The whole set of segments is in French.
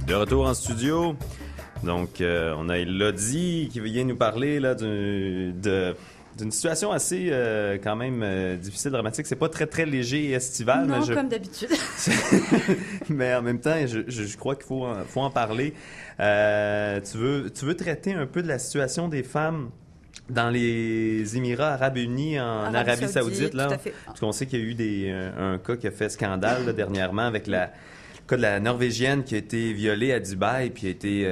De retour en studio. Donc, on a Elodie qui vient nous parler là, d'une situation assez quand même difficile, dramatique. C'est pas très, très léger et estival. Non, mais comme d'habitude. mais en même temps, je crois qu'il faut en parler. Tu veux traiter un peu de la situation des femmes dans les Émirats arabes unis en Arabie Saoudite, là, tout à fait. parce qu'on sait qu'il y a eu un cas qui a fait scandale là, dernièrement avec le cas de la Norvégienne qui a été violée à Dubaï puis a été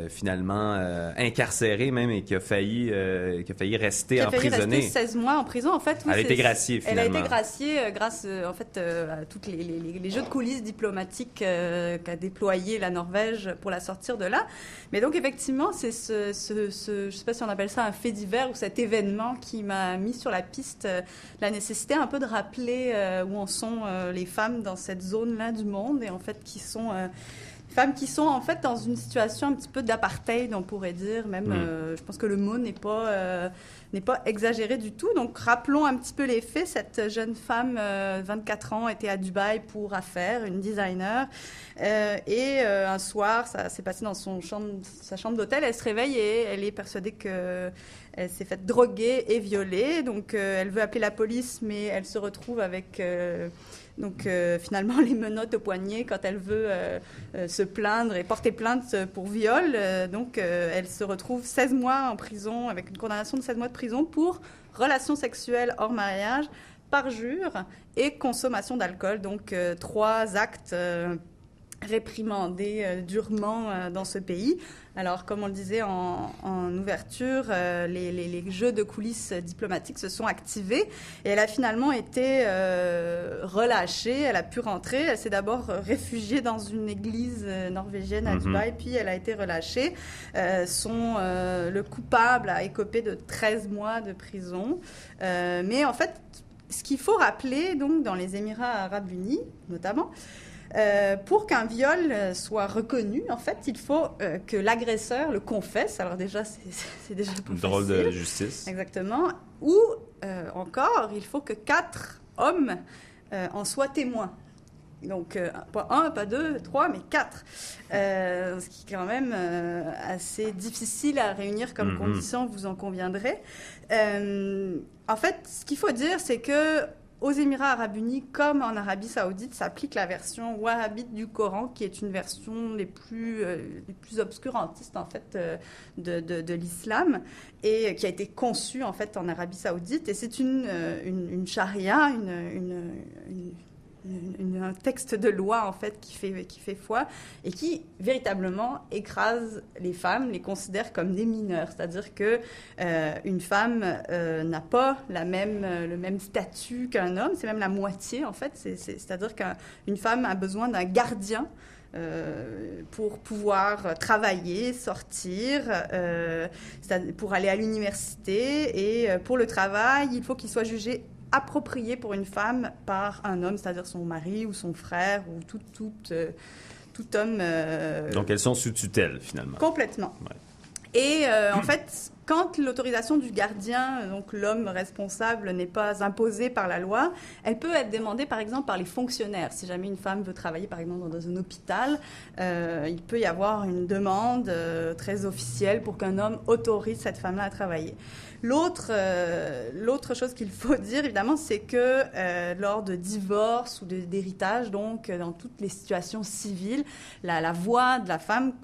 finalement incarcérée même et qui a failli rester emprisonnée. Qui a failli rester 16 mois en prison. En fait, oui, elle a été graciée finalement. Elle a été graciée grâce en fait, à tous les jeux de coulisses diplomatiques qu'a déployé la Norvège pour la sortir de là. Mais donc effectivement, c'est je sais pas si on appelle ça un fait divers ou cet événement qui m'a mis sur la piste la nécessité un peu de rappeler où en sont les femmes dans cette zone-là du monde et en fait qui sont femmes qui sont en fait dans une situation un petit peu d'apartheid, on pourrait dire. Même, je pense que le mot n'est pas exagéré du tout. Donc, rappelons un petit peu les faits. Cette jeune femme, 24 ans, était à Dubaï pour affaires, une designer. Et un soir, ça s'est passé dans sa chambre d'hôtel. Elle se réveille et elle est persuadée que elle s'est faite droguer et violer. Donc, elle veut appeler la police, mais elle se retrouve avec... finalement, les menottes au poignet quand elle veut se plaindre et porter plainte pour viol. Elle se retrouve 16 mois en prison, avec une condamnation de 16 mois de prison pour relations sexuelles hors mariage, parjure et consommation d'alcool. Donc, 3 actes réprimandés durement dans ce pays. Alors, comme on le disait en ouverture, les jeux de coulisses diplomatiques se sont activés et elle a finalement été relâchée. Elle a pu rentrer. Elle s'est d'abord réfugiée dans une église norvégienne à Dubaï, puis elle a été relâchée. Le coupable a écopé de 13 mois de prison. Mais en fait, ce qu'il faut rappeler, donc, dans les Émirats arabes unis, notamment, pour qu'un viol soit reconnu, en fait, il faut que l'agresseur le confesse. Alors déjà, c'est déjà pas facile. Drôle de justice. Exactement. Ou encore, il faut que 4 hommes en soient témoins. Donc, pas 1, pas 2, 3, mais 4. Ce qui est quand même assez difficile à réunir comme condition, vous en conviendrez. En fait, ce qu'il faut dire, c'est que aux Émirats arabes unis, comme en Arabie saoudite, s'applique la version wahhabite du Coran, qui est une version les plus obscurantistes, en fait, de l'islam, et qui a été conçue, en fait, en Arabie saoudite. Et c'est une charia, un texte de loi, en fait, qui fait foi et qui, véritablement, écrase les femmes, les considère comme des mineurs. C'est-à-dire que une femme n'a pas le même statut qu'un homme, c'est même la moitié, en fait. C'est-à-dire qu'une femme a besoin d'un gardien pour pouvoir travailler, sortir, pour aller à l'université. Et pour le travail, il faut qu'il soit jugé approprié pour une femme par un homme, c'est-à-dire son mari ou son frère ou tout homme. Donc, elles sont sous tutelle, finalement. Complètement. Ouais. Et en fait, quand l'autorisation du gardien, donc l'homme responsable, n'est pas imposée par la loi, elle peut être demandée, par exemple, par les fonctionnaires. Si jamais une femme veut travailler, par exemple, dans un hôpital, il peut y avoir une demande très officielle pour qu'un homme autorise cette femme-là à travailler. L'autre chose qu'il faut dire, évidemment, c'est que lors de divorce ou d'héritage, donc dans toutes les situations civiles, la voix de la femme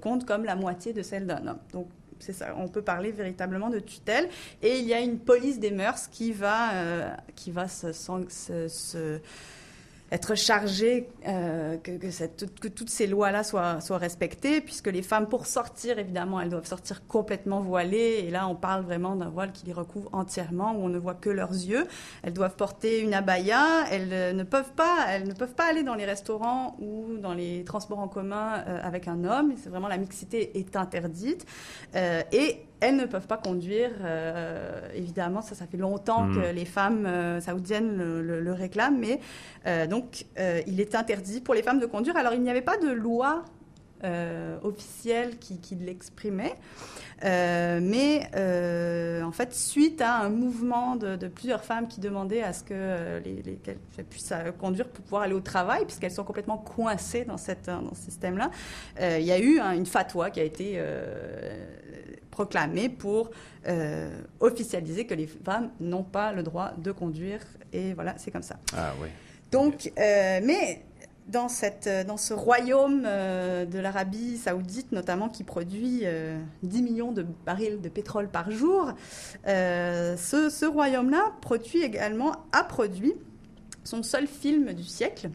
compte comme la moitié de celle d'un homme. Donc, c'est ça, on peut parler véritablement de tutelle. Et il y a une police des mœurs qui va être chargée que toutes ces lois-là soient respectées, puisque les femmes, pour sortir, évidemment, elles doivent sortir complètement voilées. Et là, on parle vraiment d'un voile qui les recouvre entièrement, où on ne voit que leurs yeux. Elles doivent porter une abaya. Elles ne peuvent pas aller dans les restaurants ou dans les transports en commun avec un homme. C'est vraiment, la mixité est interdite. Et elles ne peuvent pas conduire, évidemment, ça fait longtemps que les femmes saoudiennes le réclament, mais donc il est interdit pour les femmes de conduire. Alors il n'y avait pas de loi officiel qui l'exprimait. Mais en fait, suite à un mouvement de plusieurs femmes qui demandaient à ce qu'elles puissent conduire pour pouvoir aller au travail, puisqu'elles sont complètement coincées dans ce système-là, il y a eu une fatwa qui a été proclamée pour officialiser que les femmes n'ont pas le droit de conduire. Et voilà, c'est comme ça. Ah oui. Donc, mais dans ce royaume de l'Arabie saoudite, notamment, qui produit 10 millions de barils de pétrole par jour, ce royaume-là a produit son seul film du siècle,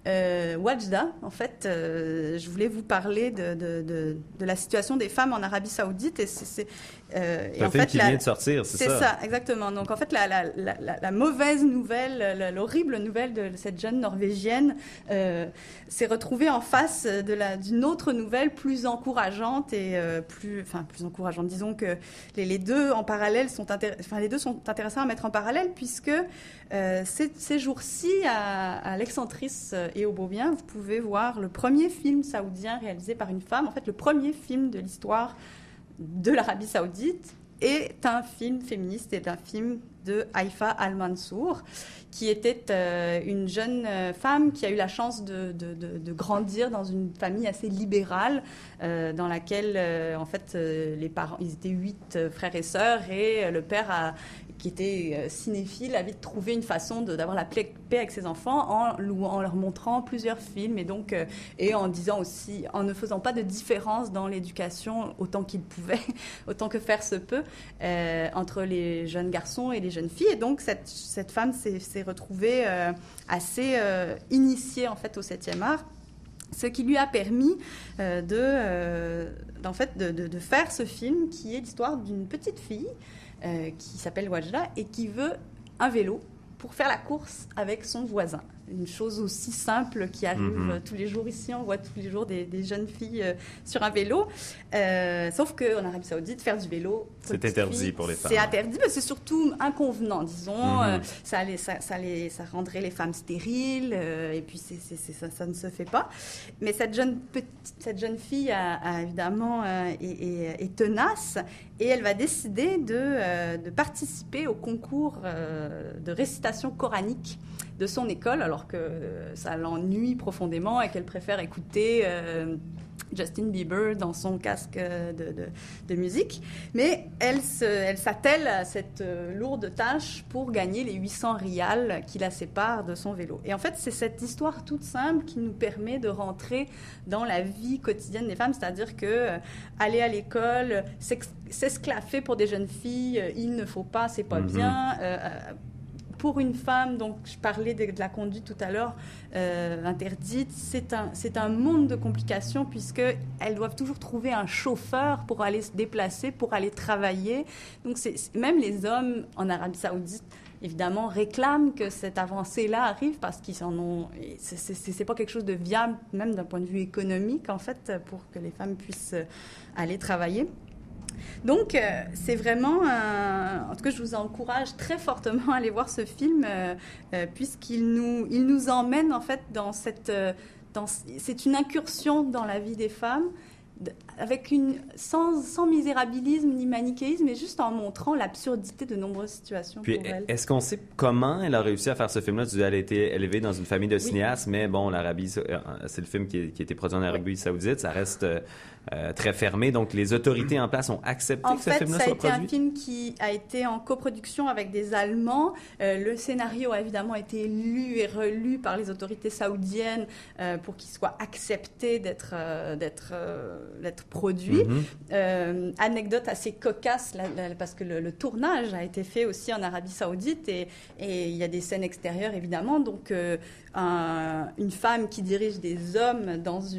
Wajda. En fait, je voulais vous parler de la situation des femmes en Arabie saoudite. C'est un film qui vient de sortir, c'est ça? C'est ça, exactement. Donc, en fait, la mauvaise nouvelle, l'horrible nouvelle de cette jeune Norvégienne s'est retrouvée en face d'une autre nouvelle plus encourageante et plus encourageante. Disons que les deux en parallèle les deux sont intéressants à mettre en parallèle, puisque ces jours-ci, à l'Excentrice et au Beaubien, vous pouvez voir le premier film saoudien réalisé par une femme. En fait, le premier film de l'histoire de l'Arabie saoudite est un film féministe, est un film de Haïfa Al-Mansour, qui était une jeune femme qui a eu la chance de grandir dans une famille assez libérale, dans laquelle, en fait, les parents, ils étaient 8 frères et sœurs, et le père qui était cinéphile, avait trouvé une façon d'avoir la paix avec ses enfants en leur montrant plusieurs films, et donc et en disant aussi, en ne faisant pas de différence dans l'éducation autant qu'il pouvait, autant que faire se peut, entre les jeunes garçons et les jeunes filles. Et donc cette femme s'est retrouvée assez initiée en fait au 7e art, ce qui lui a permis de faire ce film, qui est l'histoire d'une petite fille qui s'appelle Wajda et qui veut un vélo pour faire la course avec son voisin. Une chose aussi simple qui arrive tous les jours ici. On voit tous les jours des jeunes filles sur un vélo. Sauf qu'en Arabie Saoudite, faire du vélo... C'est interdit pour les femmes. C'est interdit, mais c'est surtout inconvenant, disons. Ça rendrait les femmes stériles, et puis ça ne se fait pas. Mais cette jeune fille, évidemment, est tenace, et elle va décider de participer au concours de récitation coranique de son école, alors que ça l'ennuie profondément et qu'elle préfère écouter Justin Bieber dans son casque de musique. Mais elle s'attelle à cette lourde tâche pour gagner les 800 rials qui la séparent de son vélo. Et en fait, c'est cette histoire toute simple qui nous permet de rentrer dans la vie quotidienne des femmes, c'est-à-dire que aller à l'école, s'esclaffer pour des jeunes filles, il ne faut pas, c'est pas bien. Pour une femme, donc je parlais de la conduite tout à l'heure, interdite, c'est un monde de complications, puisqu'elles doivent toujours trouver un chauffeur pour aller se déplacer, pour aller travailler. Donc même les hommes en Arabie Saoudite, évidemment, réclament que cette avancée-là arrive, parce qu'ils en ont... C'est pas quelque chose de viable, même d'un point de vue économique, en fait, pour que les femmes puissent aller travailler. Donc, c'est vraiment... En tout cas, je vous encourage très fortement à aller voir ce film, puisqu'il nous emmène, en fait, c'est une incursion dans la vie des femmes, avec sans misérabilisme ni manichéisme, mais juste en montrant l'absurdité de nombreuses situations pour elle. Est-ce qu'on sait comment elle a réussi à faire ce film-là? Tu dis, elle a été élevée dans une famille de cinéastes, mais bon, l'Arabie, c'est le film qui a été produit en Arabie Saoudite, ça reste très fermé, donc les autorités en place ont accepté que ce film-là soit produit? En fait, ça a été un film qui a été en coproduction avec des Allemands. Le scénario a évidemment été lu et relu par les autorités saoudiennes pour qu'il soit accepté d'être produit. Anecdote assez cocasse, parce que le tournage a été fait aussi en Arabie Saoudite, et il y a des scènes extérieures, évidemment. Donc, une femme qui dirige des hommes dans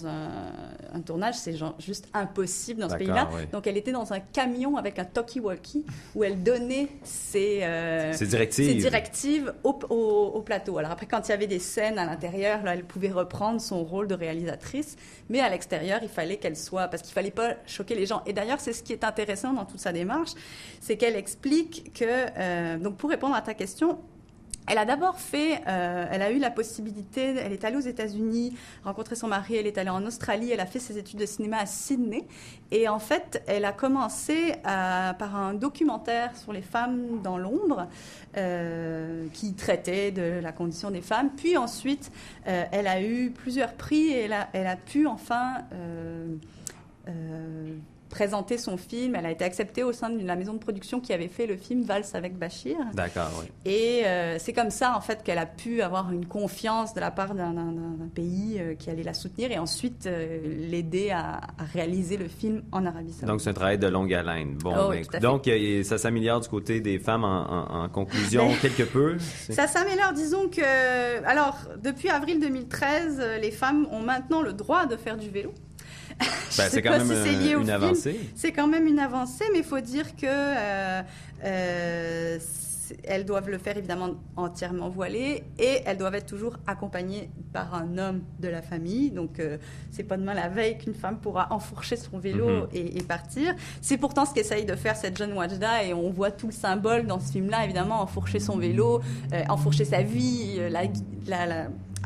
un tournage, c'est juste impossible dans ce pays-là. Oui. Donc, elle était dans un camion avec un talkie-walkie où elle donnait ses directives au plateau. Alors après, quand il y avait des scènes à l'intérieur, là, elle pouvait reprendre son rôle de réalisatrice, mais à l'extérieur, il fallait qu'elle soit... Parce qu'il ne fallait pas choquer les gens. Et d'ailleurs, c'est ce qui est intéressant dans toute sa démarche, c'est qu'elle explique que... donc, pour répondre à ta question, Elle a d'abord elle a eu la possibilité, elle est allée aux États-Unis, rencontrer son mari, elle est allée en Australie, elle a fait ses études de cinéma à Sydney. Et en fait, elle a commencé par un documentaire sur les femmes dans l'ombre qui traitait de la condition des femmes. Puis ensuite, elle a eu plusieurs prix et elle a pu enfin présenter son film. Elle a été acceptée au sein de la maison de production qui avait fait le film Valse avec Bachir. D'accord, oui. Et c'est comme ça, en fait, qu'elle a pu avoir une confiance de la part d'un pays qui allait la soutenir et ensuite l'aider à réaliser le film en Arabie Saoudite. Donc, c'est un travail de longue haleine. Bon, donc, ça s'améliore du côté des femmes en conclusion, quelque peu. Ça s'améliore, disons que... Alors, depuis avril 2013, les femmes ont maintenant le droit de faire du vélo. C'est quand même une avancée. C'est quand même une avancée, mais il faut dire que elles doivent le faire évidemment entièrement voilées et elles doivent être toujours accompagnées par un homme de la famille. Donc, c'est pas demain la veille qu'une femme pourra enfourcher son vélo et partir. C'est pourtant ce qu'essaye de faire cette jeune Wajda et on voit tout le symbole dans ce film-là, évidemment, enfourcher son vélo, enfourcher sa vie,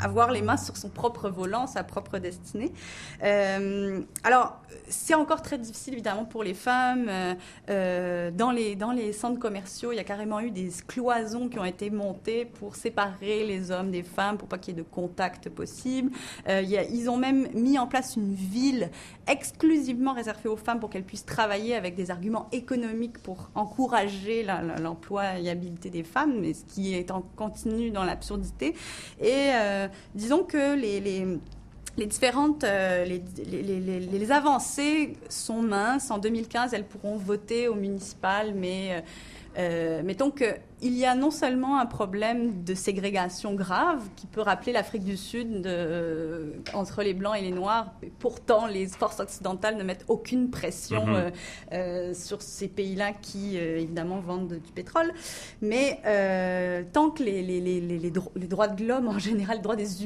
avoir les mains sur son propre volant, sa propre destinée. Alors, c'est encore très difficile, évidemment, pour les femmes. Dans les centres commerciaux, il y a carrément eu des cloisons qui ont été montées pour séparer les hommes des femmes, pour pas qu'il y ait de contact possible. Ils ont même mis en place une ville exclusivement réservée aux femmes pour qu'elles puissent travailler avec des arguments économiques pour encourager l'employabilité des femmes, mais ce qui est en continu dans l'absurdité. Et disons que les différentes les avancées sont minces. En 2015, elles pourront voter au municipal, mais mettons qu'il y a non seulement un problème de ségrégation grave qui peut rappeler l'Afrique du Sud entre les Blancs et les Noirs. Pourtant, les forces occidentales ne mettent aucune pression sur ces pays-là qui, évidemment, vendent du pétrole. Mais tant que les droits de l'homme, en général,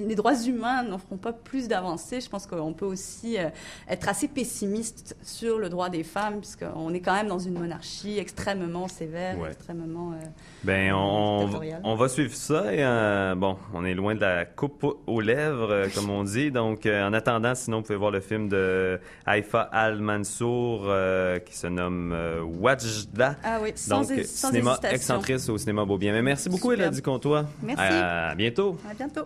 les droits humains n'en feront pas plus d'avancées, je pense qu'on peut aussi être assez pessimiste sur le droit des femmes, puisqu'on est quand même dans une monarchie extrêmement sévère, extrêmement... on va suivre ça et on est loin de la coupe aux lèvres, comme on dit. Donc, en attendant, sinon, vous pouvez voir le film de Haïfa Al-Mansour qui se nomme Wajda. Ah oui, sans cinéma hésitation. excentrice au cinéma Beaubien. Mais merci beaucoup, Élodie Comtois. Merci. À bientôt. À bientôt.